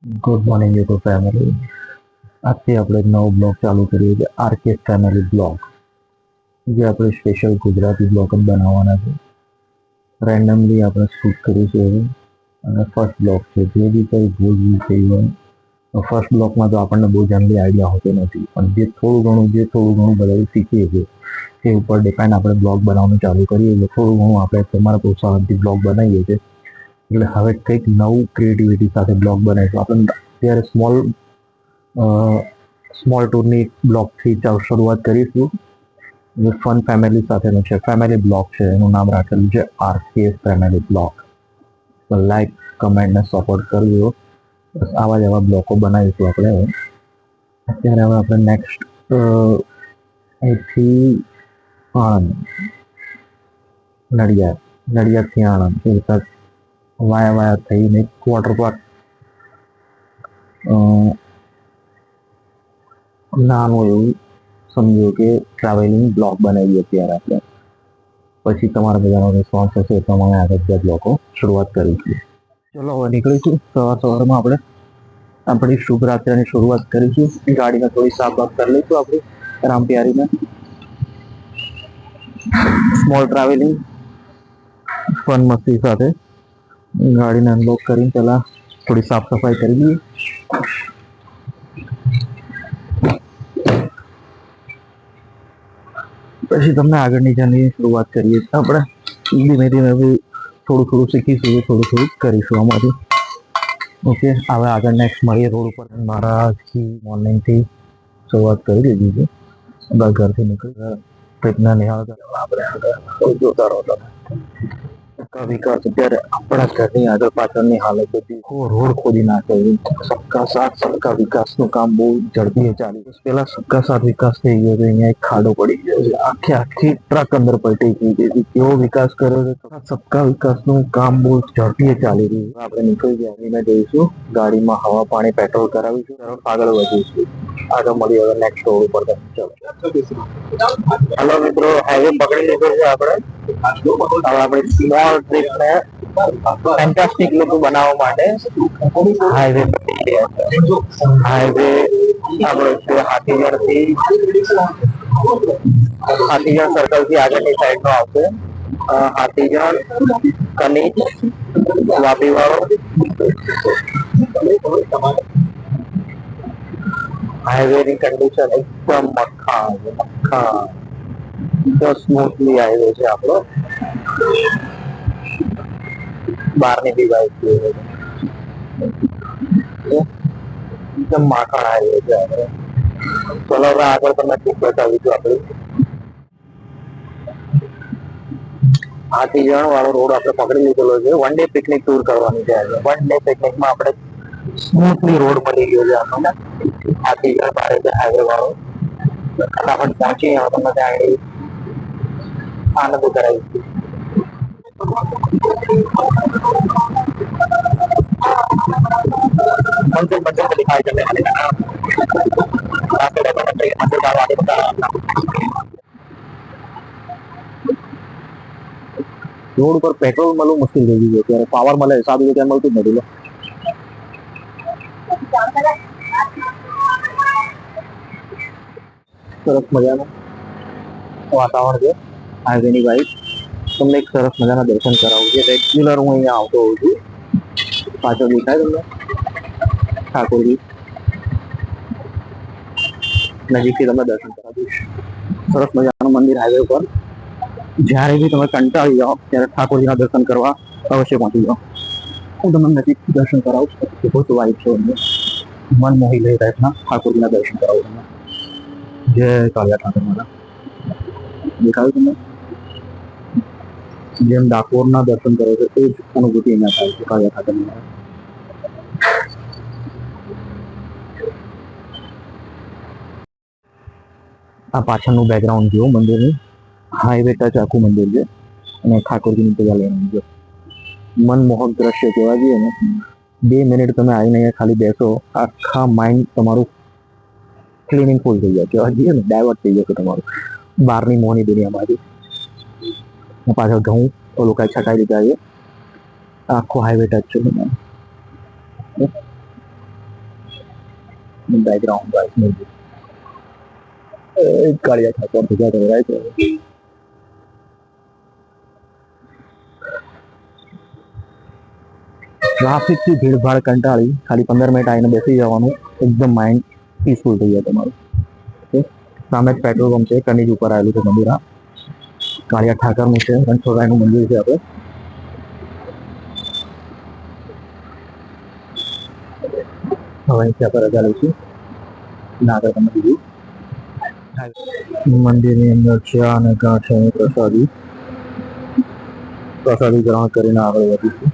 Good morning YouTube family. આજથી આપણે એક નવો બ્લોગ ચાલુ કરીએ છીએ, આરકે ફેમિલી બ્લોગ. જે આપણે સ્પેશિયલ ગુજરાતી બ્લોગ જ બનાવવાના છે. રેન્ડમલી આપણે શૂટ કરીશું હવે. અને ફર્સ્ટ બ્લોગ છે, જે બી કંઈ ભૂલ થઈ હોય ફર્સ્ટ બ્લોગમાં તો આપણને બહુ જલ્દી આઈડિયા હોતો નથી, પણ જે થોડું ઘણું બધા શીખીએ છીએ તે ઉપર ડિપેન્ડ આપણે બ્લોગ બનાવવાનું ચાલુ કરીએ છીએ. થોડું ઘણું આપણે તમારા પ્રોત્સાહનથી બ્લોગ બનાવીએ છીએ. એટલે હવે કંઈક નવું ક્રિએટિવિટી સાથે બ્લોગ બનાવીશું. આપણે અત્યારે સ્મોલ ટૂરની બ્લોગથી શરૂઆત કરીશું. જે ફન ફેમિલી સાથેનું છે, ફેમિલી બ્લોગ છે, એનું નામ રાખેલું છે આરકે ફેમિલી બ્લોગ. તો લાઈક, કમેન્ટ ને સપોર્ટ કરજો. બસ આવા જ આવા બ્લોગો બનાવીશું આપણે. અત્યારે હવે આપણે નેક્સ્ટ અહીંથી આણંદ, નડિયાદથી આણંદ એ રીતે વાયા થઈને વોટર પાર્ક નાનું એવું સમજો કે ટ્રાવેલિંગ બ્લોગ બનાવીએ અત્યારે આપણે. પછી તમારા બધાનો રિસ્પોન્સ હશે એ પ્રમાણે આગળ બધા બ્લોગો શરૂઆત કરીશું. ચલો હવે નીકળીશું. સવારમાં આપણે આપણી શુભ રાત્રિની શરૂઆત કરીશું. ગાડીને થોડી સાફ બાફ કરી લઈશું આપણી રામપ્યારીને. સ્મોલ ટ્રાવેલિંગ ફન મસ્તી સાથે ગાડીને અનલોક કરીને પહેલા થોડી સાફ સફાઈ કરી દઈએ. પછી તમને આગળની જર્નીની શરૂઆત કરીએ છીએ આપણે. ધીમે ધીમે થોડું શીખીશું, થોડું કરીશું આમાંથી. ઓકે, હવે આગળ નેક્સ્ટ મળીએ રોડ ઉપર. મારાથી મોર્નિંગથી શરૂઆત કરી દીધી છે. બસ ઘરથી નીકળી ટ્રીપના નિહાળ આપણે આગળ જોતા રહો તમે. વિકાસ અત્યારે આપણા ઘરની આગળ પાછળની હાલત બધી રોડ ખોદી નાખે. સબકા સાથ સબકા વિકાસનું કામ બહુ ઝડપી ચાલી રહ્યું. પેલા સબકા સાથ વિકાસ થઈ ગયો છે, અહીંયા એક ખાડો પડી ગયો છે, આખી ટ્રક અંદર પલટી ગઈ છે. કેવો વિકાસ કર્યો છે. સબકા વિકાસનું કામ બહુ ઝડપી ચાલી રહ્યું છે. આપણે નીકળી જઈને જઈશું ગાડીમાં, હવા પાણી પેટ્રોલ કરાવીશું, તરફ આગળ વધીશું. આગળ મળી હવે નેક્સ્ટ રોડ ઉપર. ચલો મિત્રો, હાઈવે પકડી લીધો છે આપણે. હવે આપણે સ્મોલ ટ્રીપને ફેન્ટાસ્ટિક લુક બનાવવા માટે હાઈવે પકડી રહ્યા છે. હાઈવે આપણો છે હાથીજણ સર્કલ થી આગળની સાઈડ નો આવશે. હાથીજણ, કનીજ, વાપી વાળો. હાઈવે ની કન્ડિશન એકદમ મક્ખા સ્મૂથલી હાઈવે છે આપણો. બહારની બી બાઈક એકદમ માખણ હાઈવે છે આપણે. ચલો હવે આગળ તમને ટ્રીપ બતાવીશું આપણે. હાથીજણ વાળો રોડ આપણે પકડી લીધેલો છે. વન ડે પિકનિક ટૂર કરવાની છે. વન ડે પિકનિકમાં આપણે સ્મૂથલી રોડ મળી ગયો છે આપણને. હાથીજણ બારે છે હાઈવે વાળો. ફટાફટ પહોંચી તમને ત્યાં આનંદ કરાવીશું. दिखाई चलने वाले रोड पर पेट्रोल મળવું મુશ્કેલ થઈ ગયું છે. ત્યારે પાવર મળે, 7 રૂપિયા મળતું જ નથી. સરસ મજાનું વાતાવરણ છે. હાઈવેની બાઈક તમને એક સરસ મજાના દર્શન કરાવું છે. રેગ્યુલર હું અહીંયા આવતો હોઉં છું. પાછળ દેખાય તમને ઠાકોરજી, નજીકથી તમને દર્શન કરાવીશ. સરસ મજાનું મંદિર હાઈવે પર. જ્યારે બી તમે કંટાળી જાઓ ત્યારે ઠાકોરજીના દર્શન કરવા અવશ્ય પહોંચી જાઓ. હું તમને નજીકથી દર્શન કરાવું છું. અદ્ભુત વાઇબ છે, મન મોહી લે ટાઈપના ઠાકોરજીના દર્શન કરાવું તમને. જય કાળિયા ઠાકર મારા. દેખાયું તમને? જેમ ડાકોરના દર્શન કરો છો એ જ અનુભૂતિ અહીંયા થાય છે કાળિયા ઠાકરની મારા. આ પાછળનું બેકગ્રાઉન્ડ જુઓ મંદિરની. હાઈવે ટચ આખું મંદિર છે અને ઠાકોરજીની પૂજા લેવાની છે. મનમોહક દ્રશ્ય કહેવા જઈએ ને. 2 મિનિટ તમે આવીને અહીંયા ખાલી બેસો, આખા માઇન્ડ તમારું ક્લિનિંગ ફૂલ થઈ જાય. કહેવા જઈએ ને ડાયવર્ટ થઈ જશે તમારું બહારની મોહની દુનિયામાંથી. પાછળ ઘઉં ઓલું કાંઈ છટાઈ દીધા છે. આખો હાઈવે ટચ છે. Background wise music Kalia Thakur पूजा कर रहा है ट्राफिक की भीड़ भाड़ कंटाળી ખાલી 15 મિનિટ આવીને બેસી જવાનું એકદમ માઇન્ડ પીસફુલ થઈ જાય તમારું ઓકે સામે જ પેટ્રોલ પંપ છે કનીજ ઉપર આવેલું છે મંદિર આ કાળિયા ઠાકરનું છે રણછોડરાયનું મંદિર છે આપણે હવે અહીંથી આપણે રજા લઈશું ના આગળ તમે બીજું મંદિરની અંદર ચા અને ગાંઠ પ્રસાદી ગ્રહણ કરીને આગળ વધીશું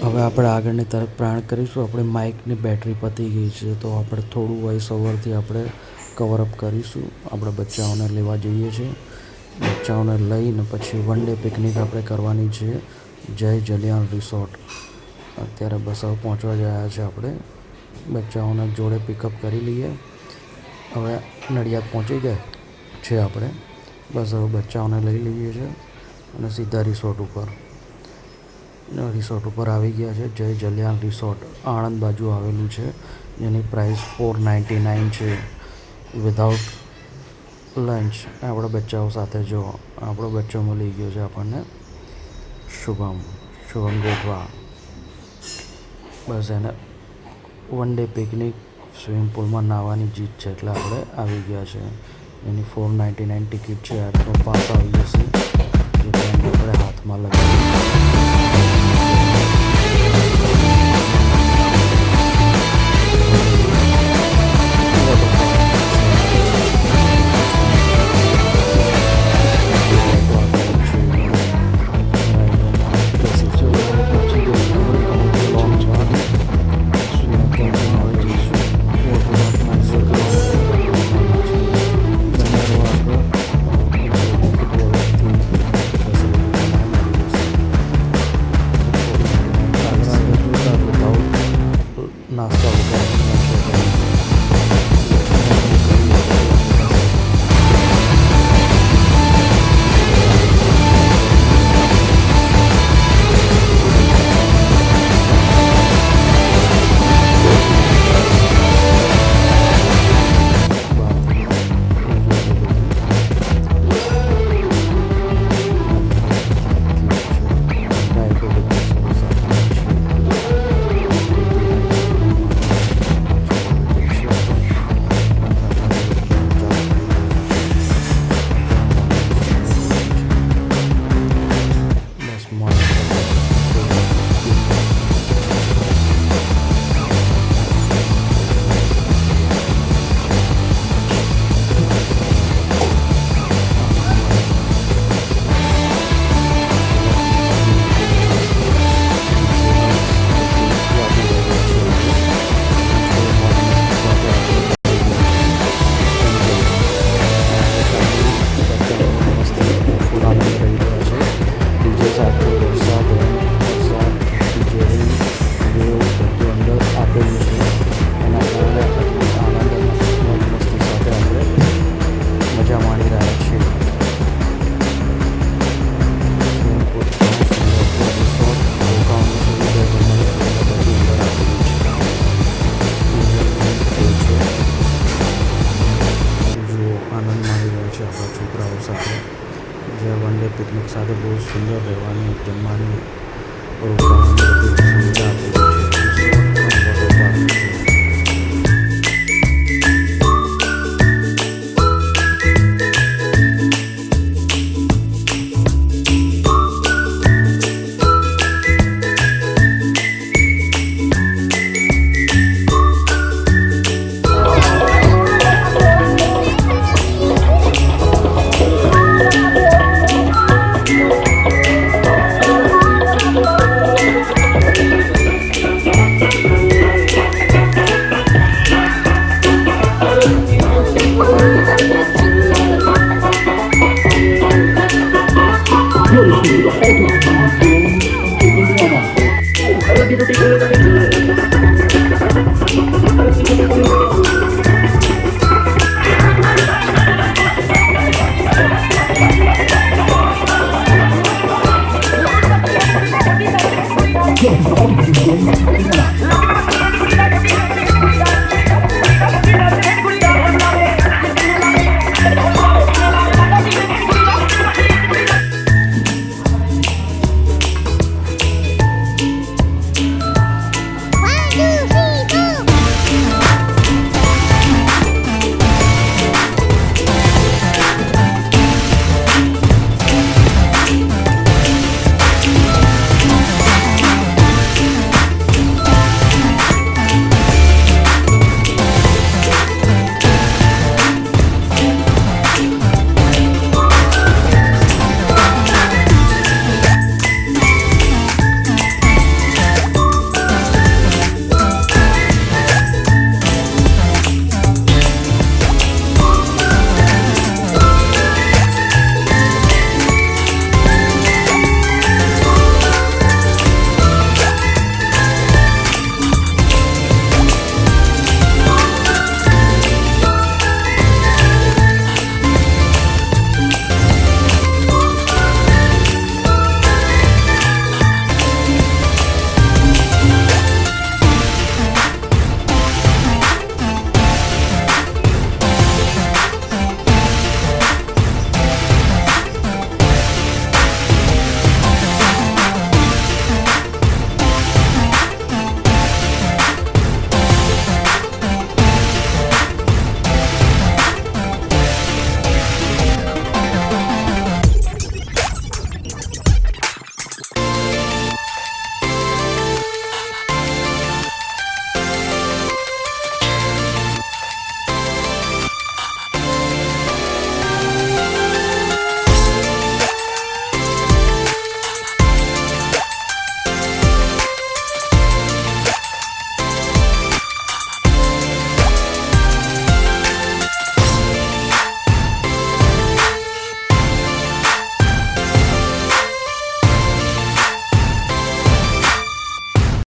હવે આપણે આગળની તરફ પ્રયાણ કરીશું. આપણે માઇકની બેટરી પતી ગઈ છે તો આપણે થોડું વોઇસ ઓવરથી આપણે કવરઅપ કરીશું. આપણે બચ્ચાઓને લેવા જઈએ છીએ. બચ્ચાઓને લઈને પછી વન ડે પિકનિક આપણે કરવાની છે જય જલિયાણ રિસોર્ટ. અત્યારે બસ હવે પહોંચવા ગયા છે. આપણે બચ્ચાઓને જોડે પિકઅપ કરી લઈએ. હવે નડિયાદ પહોંચી ગયા છે આપણે. બસ હવે બચ્ચાઓને લઈ લઈએ છીએ અને સીધા રિસોર્ટ ઉપર આવી ગયા છે. જય જલિયાણ રિસોર્ટ આણંદ બાજુ આવેલું છે જેની પ્રાઇસ 499 છે વિધાઉટ લંચ. આપણા બચ્ચાઓ સાથે જો આપણો બચ્ચો મળી ગયો છે આપણને શુભમ ગોઠવા. બસ એને વન ડે પિકનિક સ્વિમિંગ પુલમાં નાહવાની જીત છે એટલે આપણે આવી ગયા છે. એની 499 ટિકિટ છે. આજનો પાસ આવી જશે જે આપણે હાથમાં લગાવી નાસ્તા જે વન ડે પિકનિક સાથે બહુ સુંદર રહેવાની જમવાની રોકાવાની બધી સુવિધા આપેલી છે.